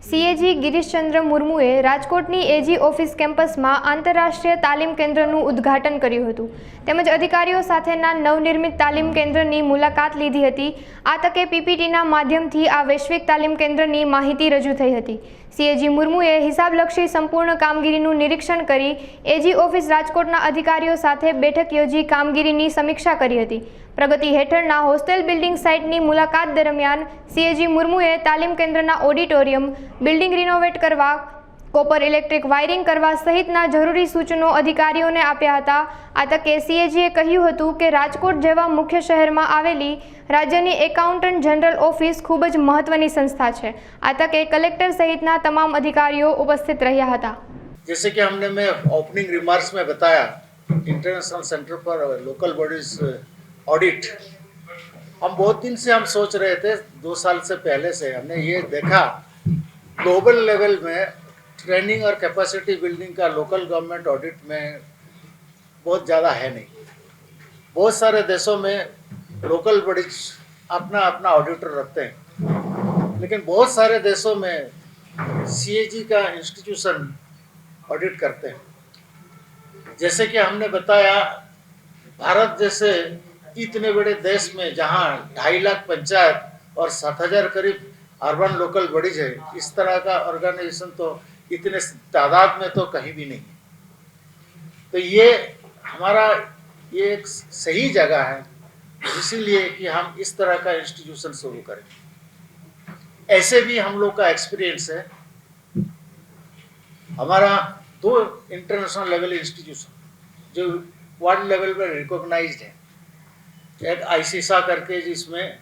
CAG Girishchandra મુર્મુએ રાજકોટની એજી office કેમ્પસમાં આંતરરાષ્ટ્રીય તાલીમ કેન્દ્રનું ઉદ્ઘાટન કર્યું હતું તેમજ અધિકારીઓ સાથેના નવનિર્મિત તાલીમ કેન્દ્રની મુલાકાત લીધી હતી। આ તકે પીપીટીના માધ્યમથી આ વૈશ્વિક તાલીમ કેન્દ્રની માહિતી રજૂ થઈ હતી। સીએજી મુર્મુએ હિસાબલક્ષી સંપૂર્ણ કામગીરીનું નિરીક્ષણ કરી એજી ઓફિસ રાજકોટના અધિકારીઓ સાથે બેઠક યોજી કામગીરીની સમીક્ષા કરી હતી। પ્રગતિ હેઠળના હોસ્ટેલ બિલ્ડિંગ સાઇટની મુલાકાત દરમિયાન સીએજી મુર્મુએ તાલીમ કેન્દ્રના ઓડિટોરિયમ, બિલ્ડિંગ રિનોવેટ કરવા, કોપર ઇલેક્ટ્રિક વાયરિંગ કરવા સહિતના જરૂરી સૂચનો અધિકારીઓને આપ્યા હતા। આ તકે સીએજીએ કહ્યું હતું કે રાજકોટ જેવા મુખ્ય શહેરમાં આવેલી રાજ્યની એકાઉન્ટન્ટ જનરલ ઓફિસ ખૂબ જ મહત્વની સંસ્થા છે। આ તકે કલેક્ટર સહિતના તમામ અધિકારીઓ ઉપસ્થિત રહ્યા હતા। जैसे कि हमने मैं ओपनिंग रिमार्क्स में बताया, इंटरनेशनल सेंटर पर लोकल बॉडीज ऑडिट हम बहुत दिन से हम सोच रहे थे, 2 साल से पहले से हमने ये देखा ग्लोबल लेवल में ट्रेनिंग और कैपेसिटी बिल्डिंग का लोकल गवर्नमेंट ऑडिट में बहुत ज़्यादा है नहीं। बहुत सारे देशों में लोकल बॉडीज अपना अपना ऑडिटर रखते हैं, लेकिन बहुत सारे देशों में सीएजी का इंस्टीट्यूशन ऑडिट करते हैं। जैसे कि हमने बताया, भारत जैसे इतने बड़े देश में जहाँ 2.5 लाख पंचायत और 7,000 करीब अर्बन लोकल बॉडीज है, इस तरह का ऑर्गेनाइजेशन तो इतने तादाद में तो कहीं भी नहीं है। तो ये हमारा ये एक सही जगह है, इसीलिए कि हम इस तरह का इंस्टीट्यूशन शुरू करें। ऐसे भी हम लोग का एक्सपीरियंस है। हमारा 2 इंटरनेशनल लेवल इंस्टीट्यूशन जो वर्ल्ड लेवल पर रिकॉग्नाइज्ड है, एक आईसीसा करके जिसमें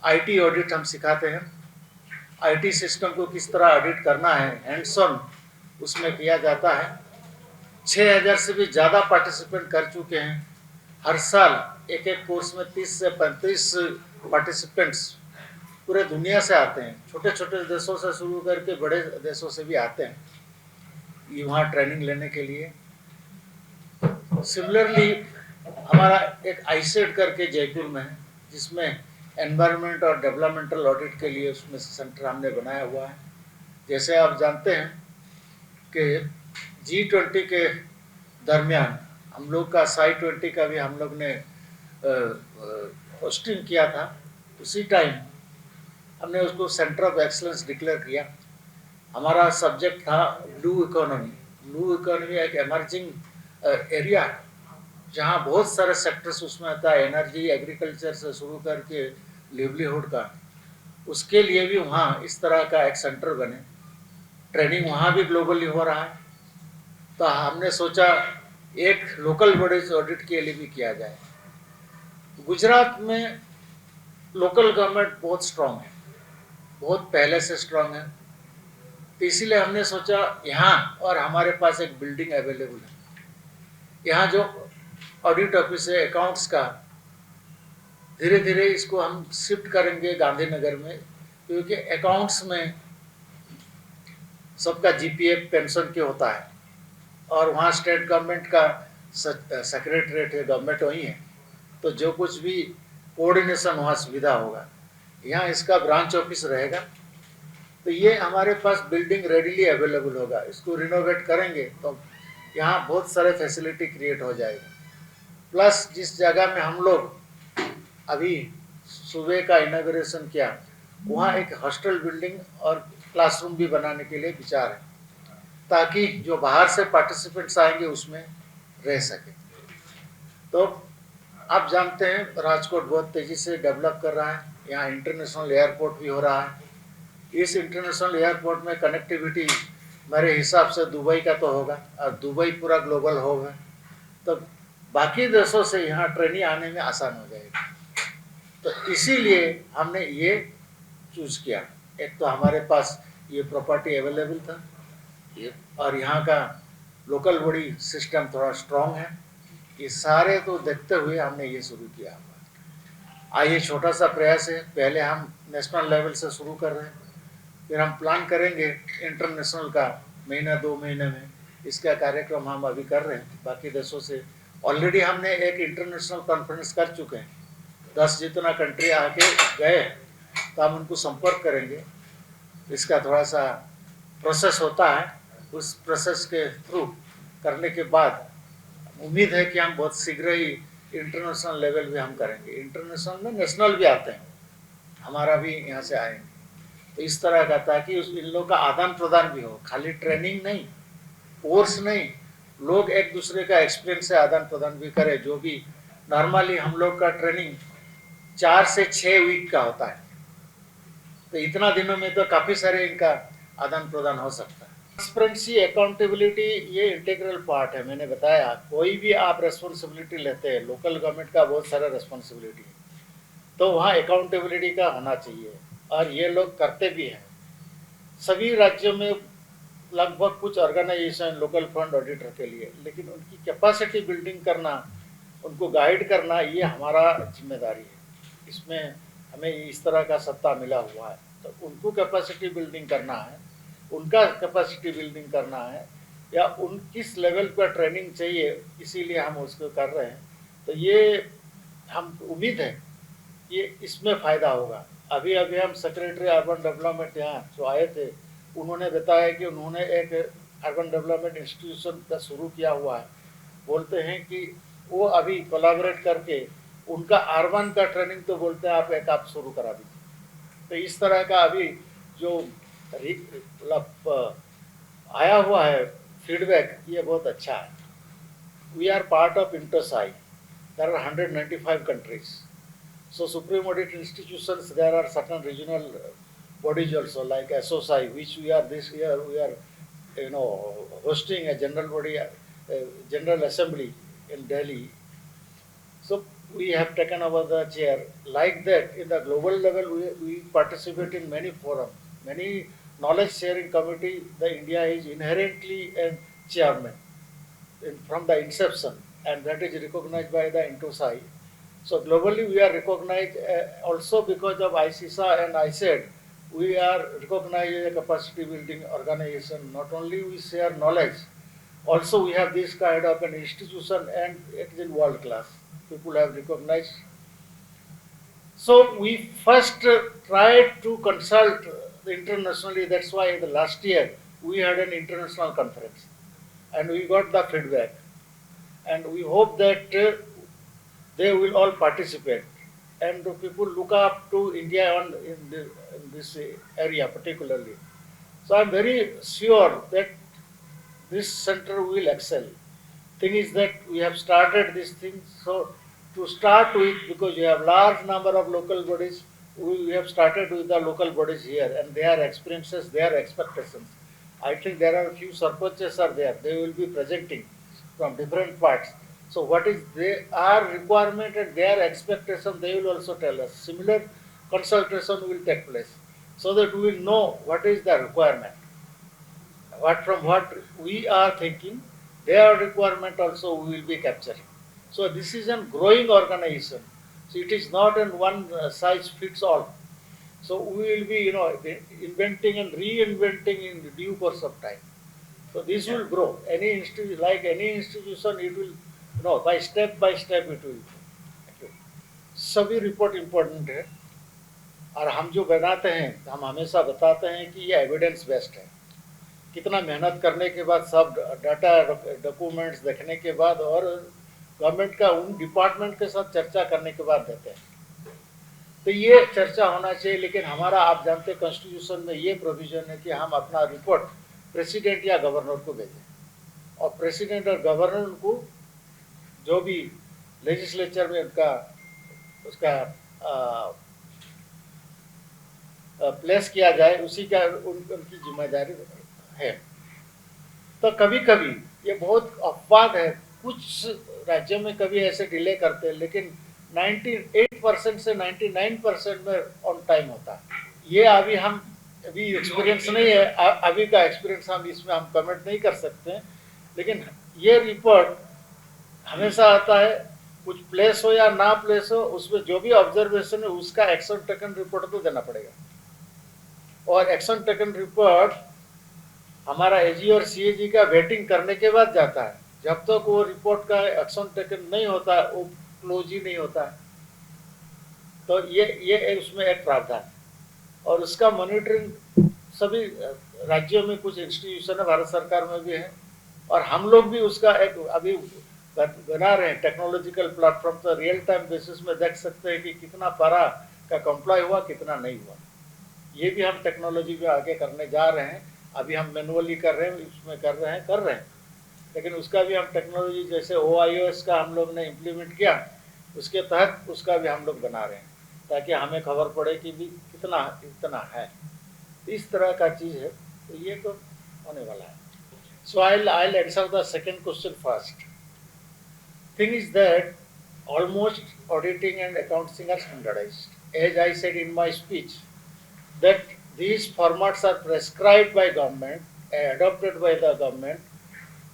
आईटी ऑडिट हम सिखाते हैं, आईटी सिस्टम को किस तरह ऑडिट करना है हैंड्स ऑन उसमें किया जाता है। 6,000 से भी ज़्यादा पार्टिसिपेंट कर चुके हैं। हर साल एक एक कोर्स में 30 से 35 पार्टिसिपेंट्स पूरे दुनिया से आते हैं। छोटे छोटे देशों से शुरू करके बड़े देशों से भी आते हैं ये वहाँ ट्रेनिंग लेने के लिए। सिमिलरली हमारा एक आईसेट करके जयपुर में है, जिसमें एनवायरनमेंट और डेवलपमेंटल ऑडिट के लिए उसमें सेंटर हमने बनाया हुआ है। जैसे आप जानते हैं कि G20 के दरमियान हम लोग का SAI-20 का भी हम लोग ने होस्टिंग किया था। उसी टाइम हमने उसको सेंटर ऑफ एक्सलेंस डिक्लेयर किया। हमारा सब्जेक्ट था ब्लू इकोनॉमी। ब्लू इकोनॉमी एक एमर्जिंग एरिया है जहाँ बहुत सारे सेक्टर्स उसमें आता है, एनर्जी, एग्रीकल्चर से शुरू करके लिवलीहुड का। उसके लिए भी वहाँ इस तरह का एक सेंटर बने। ट्रेनिंग वहाँ भी ग्लोबली हो रहा है, तो हमने सोचा एक लोकल बॉडीज ऑडिट के लिए भी किया जाए। गुजरात में लोकल गवर्नमेंट बहुत स्ट्रांग है, बहुत पहले से स्ट्रांग है, तो इसीलिए हमने सोचा यहाँ और हमारे पास एक बिल्डिंग अवेलेबल है। यहाँ जो ऑडिट ऑफिस है अकाउंट्स का, धीरे धीरे इसको हम शिफ्ट करेंगे गांधीनगर में, क्योंकि अकाउंट्स में सबका जीपीएफ पेंशन के होता है और वहाँ स्टेट गवर्नमेंट का सेक्रेटरीट है, गवर्नमेंट वहीं है, तो जो कुछ भी कोऑर्डिनेशन वहाँ सुविधा होगा। यहाँ इसका ब्रांच ऑफिस रहेगा, तो ये हमारे पास बिल्डिंग रेडीली अवेलेबल होगा। इसको रिनोवेट करेंगे तो यहाँ बहुत सारे फैसिलिटी क्रिएट हो जाएगा। प्लस जिस जगह में हम लोग अभी सुबह का इनॉग्रेशन किया, वहाँ एक हॉस्टल बिल्डिंग और क्लासरूम भी बनाने के लिए विचार है, ताकि जो बाहर से पार्टिसिपेंट्स आएंगे उसमें रह सके। तो आप जानते हैं राजकोट बहुत तेज़ी से डेवलप कर रहा है। यहाँ इंटरनेशनल एयरपोर्ट भी हो रहा है। इस इंटरनेशनल एयरपोर्ट में कनेक्टिविटी मेरे हिसाब से दुबई का तो होगा, और दुबई पूरा ग्लोबल होगा, तो बाकी देशों से यहाँ ट्रेनिंग आने में आसान हो जाएगा। तो इसीलिए हमने ये चूज़ किया। एक तो हमारे पास ये प्रॉपर्टी अवेलेबल था, ये और यहाँ का लोकल बॉडी सिस्टम थोड़ा स्ट्रॉन्ग है। ये सारे तो देखते हुए हमने ये शुरू किया। ये छोटा सा प्रयास है, पहले हम नेशनल लेवल से शुरू कर रहे हैं, फिर हम प्लान करेंगे इंटरनेशनल का महीना 2 महीने में। इसका कार्यक्रम हम अभी कर रहे हैं। बाकी देशों से ऑलरेडी हमने एक इंटरनेशनल कॉन्फ्रेंस कर चुके हैं, 10 जितना कंट्री आके गए, तो हम उनको संपर्क करेंगे। इसका थोड़ा सा प्रोसेस होता है, उस प्रोसेस के थ्रू करने के बाद उम्मीद है कि हम बहुत शीघ्र ही इंटरनेशनल लेवल भी हम करेंगे। इंटरनेशनल में नेशनल भी आते हैं, हमारा भी यहाँ से आएंगे। तो इस तरह का, ताकि इन लोग का आदान प्रदान भी हो, खाली ट्रेनिंग नहीं, कोर्स नहीं, लोग एक दूसरे का एक्सपीरियंस से आदान प्रदान भी करें। जो भी नॉर्मली हम लोग का ट्रेनिंग 4 से 6 वीक का होता है, तो इतना दिनों में तो काफ़ी सारे इनका आदान प्रदान हो सकता है। ट्रांसपेरेंसी, अकाउंटेबिलिटी ये इंटीग्रल पार्ट है। मैंने बताया, कोई भी आप रेस्पॉन्सिबिलिटी लेते हैं, लोकल गवर्नमेंट का बहुत सारा रेस्पॉन्सिबिलिटी है, तो वहाँ अकाउंटेबिलिटी का होना चाहिए, और ये लोग करते भी हैं। सभी राज्यों में लगभग कुछ ऑर्गेनाइजेशन लोकल फंड ऑडिटर के लिए, लेकिन उनकी कैपेसिटी बिल्डिंग करना, उनको गाइड करना, ये हमारा जिम्मेदारी है। इसमें हमें इस तरह का सत्ता मिला हुआ है, तो उनको कैपेसिटी बिल्डिंग करना है, उनका कैपेसिटी बिल्डिंग करना है, या उन किस लेवल पर ट्रेनिंग चाहिए, इसीलिए हम उसको कर रहे हैं। तो ये हम उम्मीद है ये इसमें फ़ायदा होगा। अभी हम सेक्रेटरी अर्बन डेवलपमेंट यहाँ जो आए थे, उन्होंने बताया कि उन्होंने एक अर्बन डेवलपमेंट इंस्टीट्यूशन का शुरू किया हुआ है। बोलते हैं कि वो अभी कोलैबोरेट करके उनका अर्बन का ट्रेनिंग, तो बोलते हैं आप शुरू करा दीजिए। तो इस तरह का अभी जो आया हुआ है फीडबैक, ये बहुत अच्छा है। We are part of INTOSAI, there are 195 countries. So Supreme Audit Institutions, there are certain regional bodies also, like SOSI, which we are this year we are, hosting a general body, general assembly in Delhi. So we have taken over the chair. Like that, in the global level, we participate in many forums, many knowledge sharing committee. The India is inherently a chairman from the inception, and that is recognized by the INTOSAI. So globally we are recognized also because of ICISA and ICED. We are recognized as a capacity building organization. Not only we share knowledge, also we have this kind of an institution, and it is in world class. People have recognized. So we first tried to consult internationally. That's why the last year we had an international conference, and we got the feedback, and we hope that they will all participate, and people look up to India in this area particularly. So I am very sure that this center will excel. Thing is that we have started this thing, so to start with, because we have large number of local bodies, we have started with the local bodies here, and their experiences, their expectations. I think there are a few sarpanches are there. They will be presenting from different parts. So what is their requirement and their expectation, they will also tell us. Similar consultation will take place, so that we will know what is the requirement. From what we are thinking, their requirement also we will be capturing. So this is a growing organization. So it is not in one size fits all. So we will be, inventing and reinventing in due course of time. So this will grow. Any institution, it will, by step it will. सभी report important है, और हम जो बनाते हैं, हम हमेशा बताते हैं कि ये एविडेंस बेस्ड है। कितना मेहनत करने के बाद, सब डाटा डॉक्यूमेंट्स देखने के बाद, और गवर्नमेंट का उन डिपार्टमेंट के साथ चर्चा करने के बाद देते हैं। तो ये चर्चा होना चाहिए। लेकिन हमारा, आप जानते हैं, कॉन्स्टिट्यूशन में ये प्रोविजन है कि हम अपना रिपोर्ट प्रेसिडेंट या गवर्नर को भेजें, और प्रेसिडेंट और गवर्नर को जो भी लेजिस्लेचर में उसका प्लेस किया जाए, उसी का उनकी जिम्मेदारी है। तो कभी कभी ये बहुत अपवाद है, कुछ राज्यों में कभी ऐसे डिले करते हैं, लेकिन 98% से 99% में ऑन टाइम होता है। ये अभी एक्सपीरियंस नहीं है, अभी का एक्सपीरियंस हम इसमें हम कमेंट नहीं कर सकते हैं, लेकिन ये रिपोर्ट हमेशा आता है, कुछ प्लेस हो या ना प्लेस हो, उसमें जो भी ऑब्जर्वेशन है उसका एक्शन टेकन रिपोर्ट तो देना पड़ेगा। और एक्शन टेकन रिपोर्ट हमारा एजी और सीएजी का वेटिंग करने के बाद जाता है। जब तक वो रिपोर्ट का एक्शन टेकन नहीं होता, वो क्लोज ही नहीं होता है। तो ये उसमें एक प्रावधान, और उसका मॉनिटरिंग सभी राज्यों में कुछ इंस्टीट्यूशन है, भारत सरकार में भी है, और हम लोग भी उसका एक अभी बना रहे हैं टेक्नोलॉजिकल प्लेटफॉर्म, तो रियल टाइम बेसिस में देख सकते हैं कि कितना पारा का कंप्लाई हुआ, कितना नहीं हुआ। ये भी हम टेक्नोलॉजी में आगे करने जा रहे हैं। अभी हम मैनुअली कर रहे हैं, इसमें कर रहे हैं, लेकिन उसका भी हम टेक्नोलॉजी, जैसे OIOS का हम लोग ने इम्प्लीमेंट किया, उसके तहत उसका भी हम लोग बना रहे हैं, ताकि हमें खबर पड़े कि भी कितना है। इस तरह का चीज़ है, तो ये तो होने वाला है। So I'll answer the second question first. Thing is that almost auditing and accounting are standardized. As I said in my speech, that these formats are prescribed by government, adopted by the government,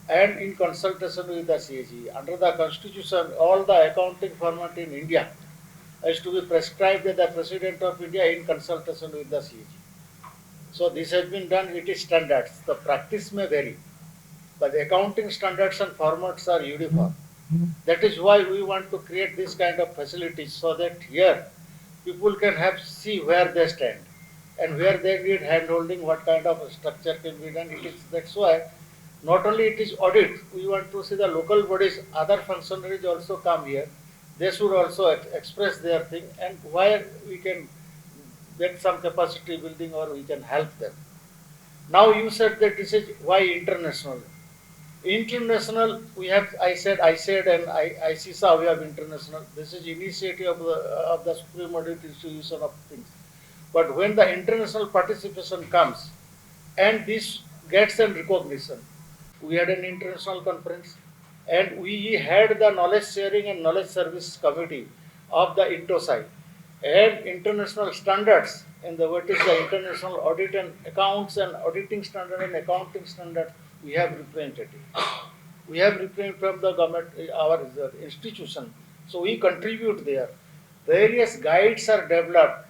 and in consultation with the CAG. Under the constitution, all the accounting format in India is to be prescribed by the President of India in consultation with the CAG. So this has been done, it is standards. The practice may vary, but the accounting standards and formats are uniform. That is why we want to create this kind of facilities, so that here people can see where they stand and where they need hand-holding, what kind of structure can be done. That's why not only it is audit, we want to see the local bodies, other functionaries also come here. They should also express their thing, and where we can get some capacity building or we can help them. Now you said that this is why international. International, we have, I said, and ICSA, we have international. This is initiative of the Supreme Audit Institution of things. But when the international participation comes, and this gets a recognition, we had an international conference, and we had the knowledge sharing and knowledge service committee of the INTOSAI, and international standards, and what is the international audit and accounts and auditing standard and accounting standard, we have represented it. We have represented from the government, our institution, so we contribute there. Various guides are developed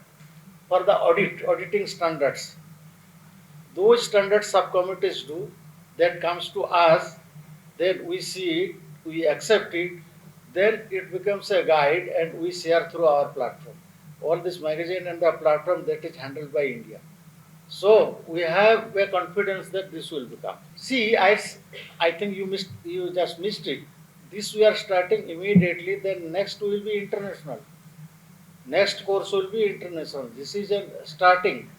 for the auditing standards. Those standards subcommittees do, that comes to us, then we see it, we accept it, then it becomes a guide and we share through our platform. All this magazine and the platform, that is handled by India. So we have a confidence that this will become. See, I think you just missed it. This we are starting immediately, then next will be international. Next course will be international. This is a starting.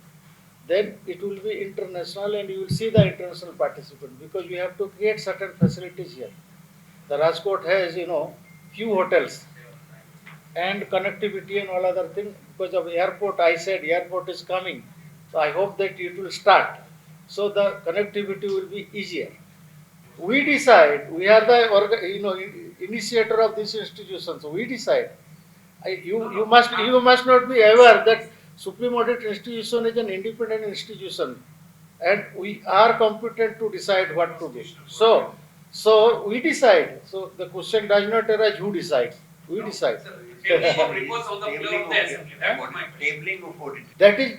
Then it will be international, and you will see the international participant, because we have to create certain facilities here. The Rajkot has, few hotels and connectivity and all other things. Because of airport, I said airport is coming. So I hope that it will start. So the connectivity will be easier. We decide. We are the initiator of this institution. So we decide. You must not be aware that Supreme Audit Institution is an independent institution, and we are competent to decide what to do. So we decide. So the question does not arise who decides. We decide. Tabling of reports on the floor of the assembly. That was my question. Tabling of audit. That is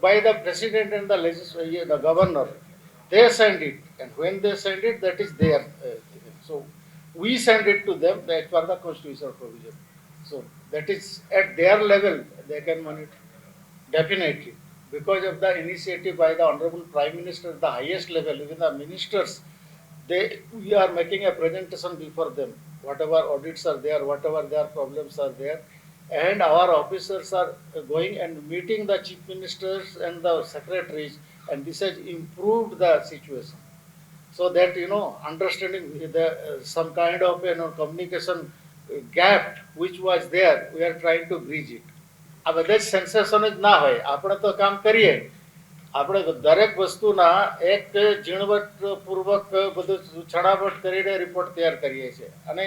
by the president and the governor. They send it, and when they send it, that is their so we send it to them. That for the constitutional provision. So that is at their level they can monitor. Definitely, because of the initiative by the Honorable Prime Minister, the highest level, even the ministers, we are making a presentation before them. Whatever audits are there, whatever their problems are there, and our officers are going and meeting the chief ministers and the secretaries, and this has improved the situation. So that understanding some kind of communication gap which was there, we are trying to bridge it. આ બધા જ sensation જ ના હોય, આપણે તો કામ કરીએ, આપણે દરેક વસ્તુના એક ઝીણવટપૂર્વક બધું છણાવટ કરીને રિપોર્ટ તૈયાર કરીએ છીએ, અને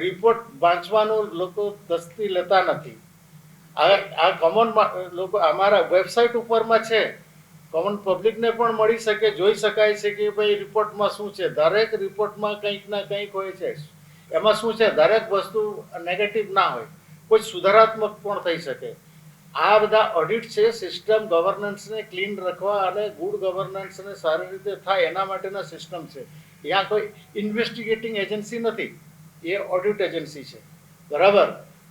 રિપોર્ટ વાંચવાનું લોકો દસ્તી લેતા નથી. આ કોમન લોકો અમારા વેબસાઇટ ઉપરમાં છે, કોમન પબ્લિકને પણ મળી શકે, જોઈ શકાય છે કે ભાઈ રિપોર્ટમાં શું છે. દરેક રિપોર્ટમાં કંઈક ના કંઈક હોય છે. એમાં શું છે, દરેક વસ્તુ નેગેટિવ ના હોય, કોઈ સુધારાત્મક પણ થઈ શકે. આ બધા ઓડિટ છે સિસ્ટમ ગવર્નન્સને ક્લીન રાખવા અને ગુડ ગવર્નન્સને સારી રીતે થાય એના માટેના સિસ્ટમ છે. ત્યાં કોઈ ઇન્વેસ્ટિગેટિંગ એજન્સી નથી, એ ઓડિટ એજન્સી છે, બરાબર.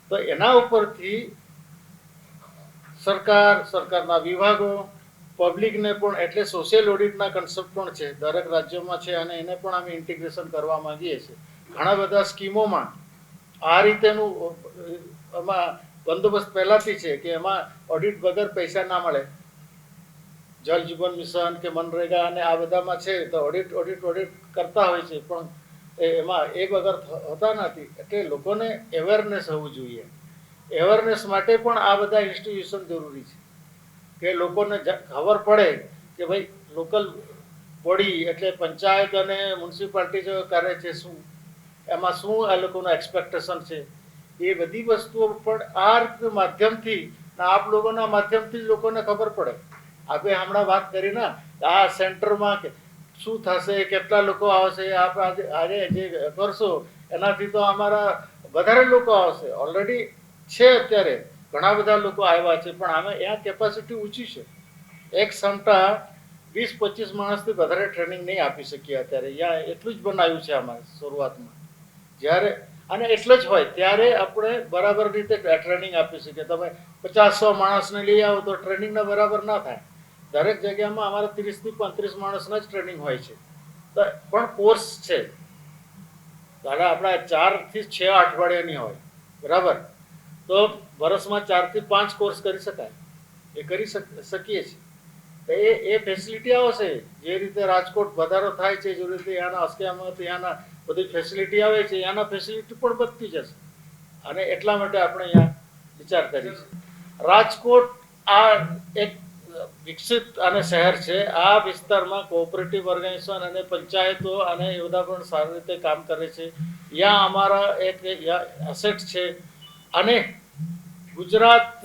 તો એના ઉપરથી સરકારના વિભાગો પબ્લિકને પણ એટલે સોશિયલ ઓડિટના કન્સેપ્ટ પણ છે, દરેક રાજ્યોમાં છે અને એને પણ અમે ઇન્ટિગ્રેશન કરવા માંગીએ છીએ. ઘણા બધા સ્કીમોમાં આ રીતેનું એમાં બંદોબસ્ત પહેલાથી છે કે એમાં ઓડિટ વગર પૈસા ના મળે. જલ જીવન મિશન કે મનરેગા અને આ બધામાં છે તો ઓડિટ કરતા હોય છે, પણ એમાં એ વગર હોતા નથી. એટલે લોકોને અવેરનેસ હોવું જોઈએ. અવેરનેસ માટે પણ આ બધા ઇન્સ્ટિટ્યુશન જરૂરી છે કે લોકોને ખબર પડે કે ભાઈ લોકલ બોડી એટલે પંચાયત અને મ્યુનિસિપાલિટી જો કરે છે શું, એમાં શું આ લોકોનું એક્સપેક્ટેશન છે, એ બધી વસ્તુઓ પણ આ રીતે માધ્યમથી આપ લોકોના માધ્યમથી જ લોકોને ખબર પડે. આપણે હમણાં વાત કરી ને આ સેન્ટરમાં શું થશે, કેટલા લોકો આવશે, આપ આજે જે કરશો એનાથી તો અમારા વધારે લોકો આવશે. ઓલરેડી છે અત્યારે ઘણા બધા લોકો આવ્યા છે, પણ આમે ત્યાં કેપેસિટી ઊંચી છે. એક સમટા 20-25 માણસથી વધારે ટ્રેનિંગ નહીં આપી શકીએ અત્યારે. ત્યાં એટલું જ બનાવ્યું છે અમારે શરૂઆતમાં. જ્યારે અને એટલે જ હોય ત્યારે આપણે બરાબર રીતે ટ્રેનિંગ આપી શકીએ. તમે 50-100 માણસને લઈ આવો તો ટ્રેનિંગને બરાબર ના થાય. દરેક જગ્યામાં અમારે 30-35 માણસના જ ટ્રેનિંગ હોય છે, પણ કોર્સ છે દાદા આપણા 4 થી 6 અઠવાડિયાની હોય, બરાબર? તો વર્ષમાં 4 થી 5 કોર્સ કરી શકાય, એ કરી શકીએ છીએ. એ ફેસિલિટી આવશે. જે રીતે રાજકોટ વધારો થાય છે, જે રીતે ત્યાંના અસ્ક્યામાં ત્યાંના બધી ફેસિલિટી આવે છે, ત્યાંના ફેસિલિટી પણ વધતી જશે. અને એટલા માટે આપણે અહીંયા વિચાર કરીએ છીએ. રાજકોટ આ એક વિકસિત અને શહેર છે. આ વિસ્તારમાં કોઓપરેટિવ ઓર્ગેનાઇઝેશન અને પંચાયતો અને એ બધા પણ સારી રીતે કામ કરે છે. ત્યાં અમારા એક એસેટ છે. અને ગુજરાત,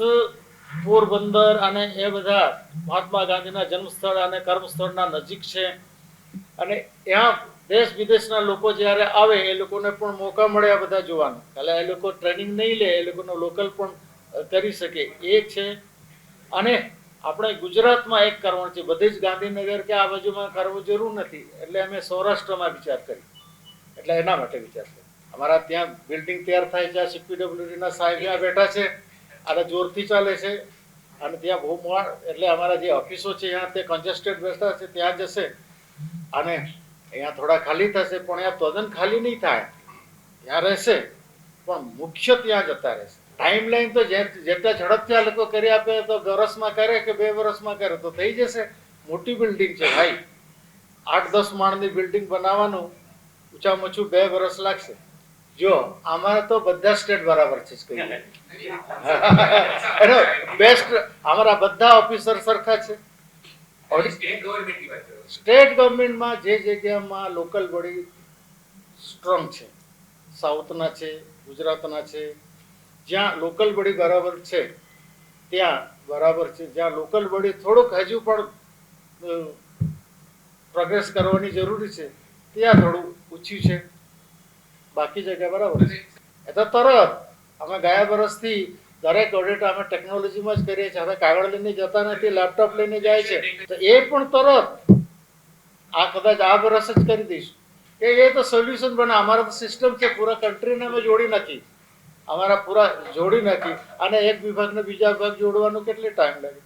પોરબંદર અને એ બધા મહાત્મા ગાંધીના જન્મસ્થળ અને કર્મસ્થળના નજીક છે. અને ત્યાં દેશ વિદેશના લોકો જ્યારે આવે એ લોકોને પણ મોકા મળે આ બધા જોવાનો. એટલે એ લોકો ટ્રેનિંગ નહીં લે, એ લોકોનો લોકલ પણ કરી શકે એ છે. અને આપણે ગુજરાતમાં એક કરવાનું છે, બધી જ ગાંધીનગર કે આ બાજુમાં કરવું જરૂર નથી. એટલે અમે સૌરાષ્ટ્રમાં વિચાર કરી, એટલે એના માટે વિચાર કરી. અમારા ત્યાં બિલ્ડિંગ તૈયાર થાય છે, CPWDના સાહેબ ત્યાં બેઠા છે અને જોરથી ચાલે છે. અને ત્યાં બહુ એટલે અમારા જે ઓફિસો છે ત્યાં તે કન્જેસ્ટેડ બેઠા છે, ત્યાં જશે. અને અહીંયા થોડા ખાલી થશે, પણ અહીંયા તદ્દન ખાલી નહીં થાય, ત્યાં રહેશે, પણ મુખ્ય ત્યાં જતા રહેશે. ટાઈમ લાઈન તો જેટલા ઝડપથી આ લોકો કરી આપે તો વર્ષમાં કરે કે 2 વર્ષમાં કરે તો થઈ જશે. મોટી બિલ્ડિંગ છે ભાઈ, 8-10 માળની બિલ્ડિંગ બનાવવાનું ઓછામાં ઓછું 2 વર્ષ લાગશે. જો અમારે તો બધા સ્ટેટ બરાબર છે એનો બેસ્ટ. અમારા બધા ઓફિસર સરખા છે. સ્ટેટ ગવર્મેન્ટમાં જે જગ્યામાં લોકલ બોડી સ્ટ્રોંગ છે, સાઉથના છે, ગુજરાતના છે, જ્યાં લોકલ બોડી બરાબર છે ત્યાં બરાબર છે. જ્યાં લોકલ બોડી થોડુંક હજુ પણ પ્રોગ્રેસ કરવાની જરૂરી છે ત્યાં થોડું ઓછું છે, બાકી જગ્યા બરાબર છે. એ તો તરત અમે ગયા વર્ષથી દરેક ઓડિટ અમે ટેકનોલોજીમાં જ કરીએ છીએ. હવે કાગળ લઈને જતા નથી, લેપટોપ લઈને જાય છે. તો એ પણ તરત આ કદાચ આ વર્ષ જ કરી દઈશું કે એ તો સોલ્યુશન બને. અમારા તો સિસ્ટમ છે, પૂરા કન્ટ્રીને અમે જોડી નાખી, અમારા પૂરા જોડી નાખી. અને એક વિભાગને બીજા વિભાગ જોડવાનું કેટલી ટાઈમ લાગે?